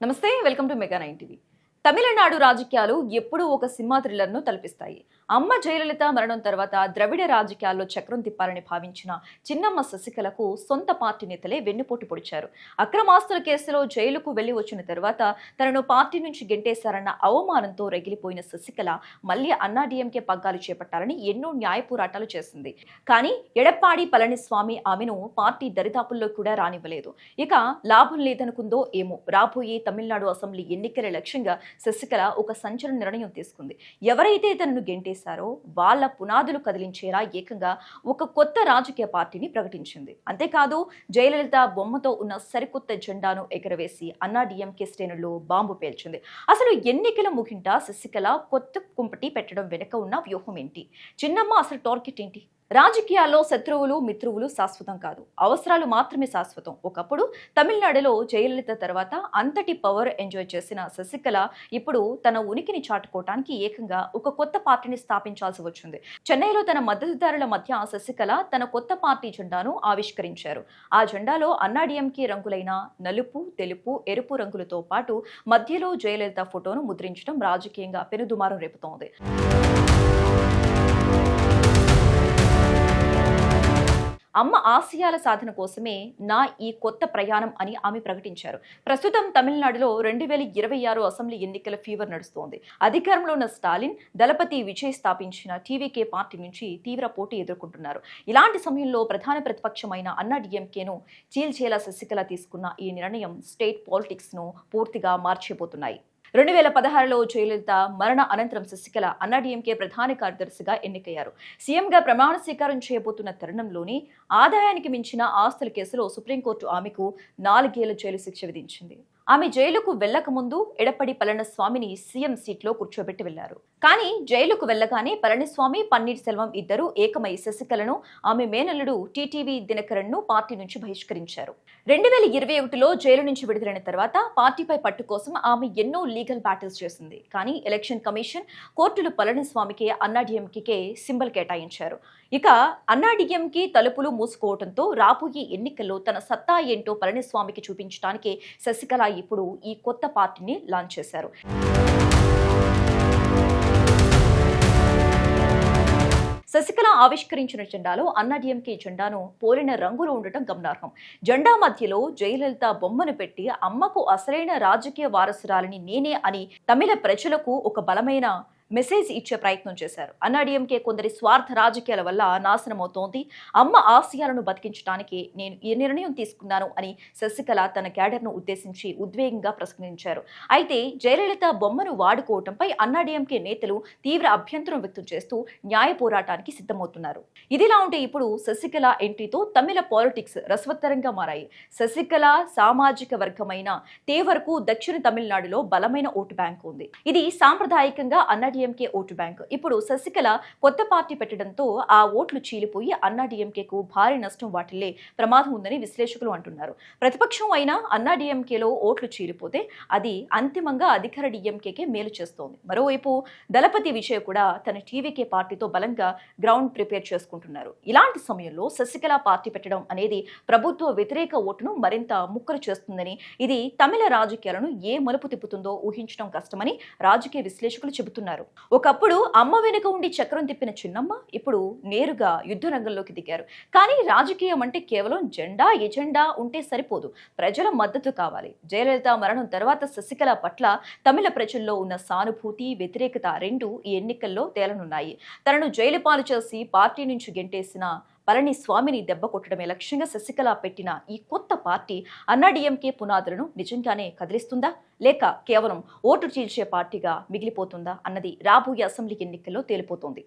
నమస్తే, welcome to mega 9 TV. Tamil Nadu రాజకీయాలు ఎప్పుడూ ఒక సినిమా థ్రిల్లర్ను తలపిస్తాయి. అమ్మ జయలలిత మరణం తర్వాత ద్రవిడ రాజకీయాల్లో చక్రం తిప్పాలని భావించిన చిన్నమ్మ శశికళకు సొంత పార్టీ నేతలే వెన్నుపోటు పొడిచారు. అక్రమాస్తుల కేసులో జైలుకు వెళ్లి వచ్చిన తర్వాత తనను పార్టీ నుంచి గెంటేశారన్న అవమానంతో రగిలిపోయిన శశికళ మళ్లీ అన్నాడీఎంకే పగ్గాలు చేపట్టాలని ఎన్నో న్యాయ పోరాటాలు చేసింది. కానీ ఎడప్పాడి పళనిస్వామి ఆమెను పార్టీ దరిదాపుల్లో కూడా రానివ్వలేదు. ఇక లాభం లేదనుకుందో ఏమో, రాబోయే తమిళనాడు అసెంబ్లీ ఎన్నికల లక్ష్యంగా శశికళ ఒక సంచలన నిర్ణయం తీసుకుంది. ఎవరైతే తనను గెంటేశారో వాళ్ళ పునాదులు కదిలించేలా ఏకంగా ఒక కొత్త రాజకీయ పార్టీని ప్రకటించింది. అంతేకాదు, జయలలిత బొమ్మతో ఉన్న సరికొత్త జెండాను ఎగరవేసి అన్నాడీఎంకే శ్రేణుల్లో బాంబు పేల్చింది. అసలు ఎన్నికల ముగింట శశికళ కొత్త కుంపటి పెట్టడం వెనుక ఉన్న వ్యూహం ఏంటి? చిన్నమ్మ అసలు టార్గెట్ ఏంటి? రాజకీయాల్లో శత్రువులు మిత్రువులు శాశ్వతం కాదు, అవసరాలు మాత్రమే శాశ్వతం. ఒకప్పుడు తమిళనాడులో జయలలిత తర్వాత అంతటి పవర్ ఎంజాయ్ చేసిన శశికళ ఇప్పుడు తన ఉనికిని చాటుకోవటానికి ఏకంగా ఒక కొత్త పార్టీని స్థాపించాల్సి వచ్చింది. చెన్నైలో తన మద్దతుదారుల మధ్య శశికళ తన కొత్త పార్టీ జెండాను ఆవిష్కరించారు. ఆ జెండాలో అన్నాడీఎంకే రంగులైన నలుపు, తెలుపు, ఎరుపు రంగులతో పాటు మధ్యలో జయలలిత ఫోటోను ముద్రించడం రాజకీయంగా పెనుదుమారం రేపుతోంది. అమ్మ ఆశయాల సాధన కోసమే నా ఈ కొత్త ప్రయాణం అని ఆమె ప్రకటించారు. ప్రస్తుతం తమిళనాడులో 2026 అసెంబ్లీ ఎన్నికల ఫీవర్ నడుస్తోంది. అధికారంలో ఉన్న స్టాలిన్, దళపతి విజయ్ స్థాపించిన టీవీకే పార్టీ నుంచి తీవ్ర పోటీ ఎదుర్కొంటున్నారు. ఇలాంటి సమయంలో ప్రధాన ప్రతిపక్షమైన అన్నాడీఎంకేను చీల్చేలా శశికళ తీసుకున్న ఈ నిర్ణయం స్టేట్ పాలిటిక్స్ ను పూర్తిగా మార్చిపోతున్నాయి. 2016లో జయలలిత మరణ అనంతరం శశికళ అన్నాడీఎంకే ప్రధాన కార్యదర్శిగా ఎన్నికయ్యారు. సీఎంగా ప్రమాణ స్వీకారం చేయబోతున్న తరుణంలోనే ఆదాయానికి మించిన ఆస్తుల కేసులో సుప్రీంకోర్టు ఆమెకు 4 ఏళ్ల జైలు శిక్ష విధించింది. ఆమె జైలుకు వెళ్లక ముందు ఎడప్పాడి పళనిస్వామిని సీఎం సీట్లో కూర్చోబెట్టి వెళ్లారు. కానీ జైలుకు వెళ్లగానే పళనిస్వామి, పన్నీర్ సెల్వం ఇద్దరు ఏకమై శశికళను, ఆమె మేనల్లుడు టీటీవీ దినకరన్ ను పార్టీ నుంచి బహిష్కరించారు. 2021లో జైలు నుంచి విడుదలైన తర్వాత పార్టీపై పట్టు కోసం ఆమె ఎన్నో లీగల్ బ్యాటిల్స్ చేసింది. కానీ ఎలక్షన్ కమిషన్, కోర్టులు పళనిస్వామికి, అన్నాడీఎంకే సింబల్ కేటాయించారు. ఇక అన్నాడీఎంకే తలుపులు మూసుకోవడంతో రాబోయే ఎన్నికల్లో తన సత్తా ఏంటో పళనిస్వామికి చూపించడానికి శశికళ ఇప్పుడు ఈ కొత్త పార్టీని లాంచ్ చేశారు. శశికళ ఆవిష్కరించిన జెండాలో అన్నాడీఎంకే జెండాను పోలిన రంగులు ఉండటం గమనార్హం. జెండా మధ్యలో జయలలిత బొమ్మను పెట్టి అమ్మకు అసలైన రాజకీయ వారసురాలిని నేనే అని తమిళ ప్రజలకు ఒక బలమైన మెసేజ్ ఇచ్చే ప్రయత్నం చేశారు. అన్నాడీఎంకే కొందరి స్వార్థ రాజకీయాల వల్ల నాశనమవుతోంది, అమ్మ ఆశయాలను బతికించడానికి నేను ఈ నిర్ణయం తీసుకున్నాను అని శశికళ తన క్యాడర్ను ఉద్దేశించి ఉద్వేగంగా ప్రసంగించారు. అయితే జయలలిత బొమ్మను వాడుకోవడంపై అన్నాడీఎంకే నేతలు తీవ్ర అభ్యంతరం వ్యక్తం చేస్తూ న్యాయ పోరాటానికి సిద్ధమవుతున్నారు. ఇదిలా ఉంటే ఇప్పుడు శశికళ ఎంట్రీతో తమిళ పాలిటిక్స్ రసవత్తరంగా మారాయి. శశికళ సామాజిక వర్గమైన తేవరకు దక్షిణ తమిళనాడులో బలమైన ఓటు బ్యాంకు ఉంది. ఇది సాంప్రదాయకంగా అన్నాడీఎంకే ఓటు బ్యాంక్. ఇప్పుడు శశికళ కొత్త పార్టీ పెట్టడంతో ఆ ఓట్లు చీలిపోయి అన్నాడీఎంకేకు భారీ నష్టం వాటిల్లే ప్రమాదం ఉందని విశ్లేషకులు అంటున్నారు. ప్రతిపక్షం అయినా అన్నాడీఎంకేలో ఓట్లు చీలిపోతే అది అంతిమంగా అధికార డీఎంకేకే మేలు చేస్తోంది. మరోవైపు దళపతి విజయ్ కూడా తన టీవీకే పార్టీతో బలంగా గ్రౌండ్ ప్రిపేర్ చేసుకుంటున్నారు. ఇలాంటి సమయంలో శశికళ పార్టీ పెట్టడం అనేది ప్రభుత్వ వ్యతిరేక ఓటును మరింత ముక్కలు చేస్తుందని, ఇది తమిళ రాజకీయాలను ఏ మలుపు తిప్పుతుందో ఊహించడం కష్టమని రాజకీయ విశ్లేషకులు చెబుతున్నారు. ఒకప్పుడు అమ్మ వెనుక ఉండి చక్రం తిప్పిన చిన్నమ్మ ఇప్పుడు నేరుగా యుద్ధ రంగంలోకి దిగారు. కానీ రాజకీయం అంటే కేవలం జెండా, ఎజెండా ఉంటే సరిపోదు, ప్రజల మద్దతు కావాలి. జయలలిత మరణం తర్వాత శశికళ పట్ల తమిళ ప్రజల్లో ఉన్న సానుభూతి, వ్యతిరేకత రెండూ ఈ ఎన్నికల్లో తేలనున్నాయి. తనను జైలు పాలు చేసి పార్టీ నుంచి గెంటేసిన పళనిస్వామిని దెబ్బ కొట్టడమే లక్ష్యంగా శశికళ పెట్టిన ఈ కొత్త పార్టీ అన్నాడీఎంకే పునాదులను నిజంగానే కదిలిస్తుందా, లేక కేవలం ఓటు చీల్చే పార్టీగా మిగిలిపోతుందా అన్నది రాబోయే అసెంబ్లీ ఎన్నికల్లో తేలిపోతుంది.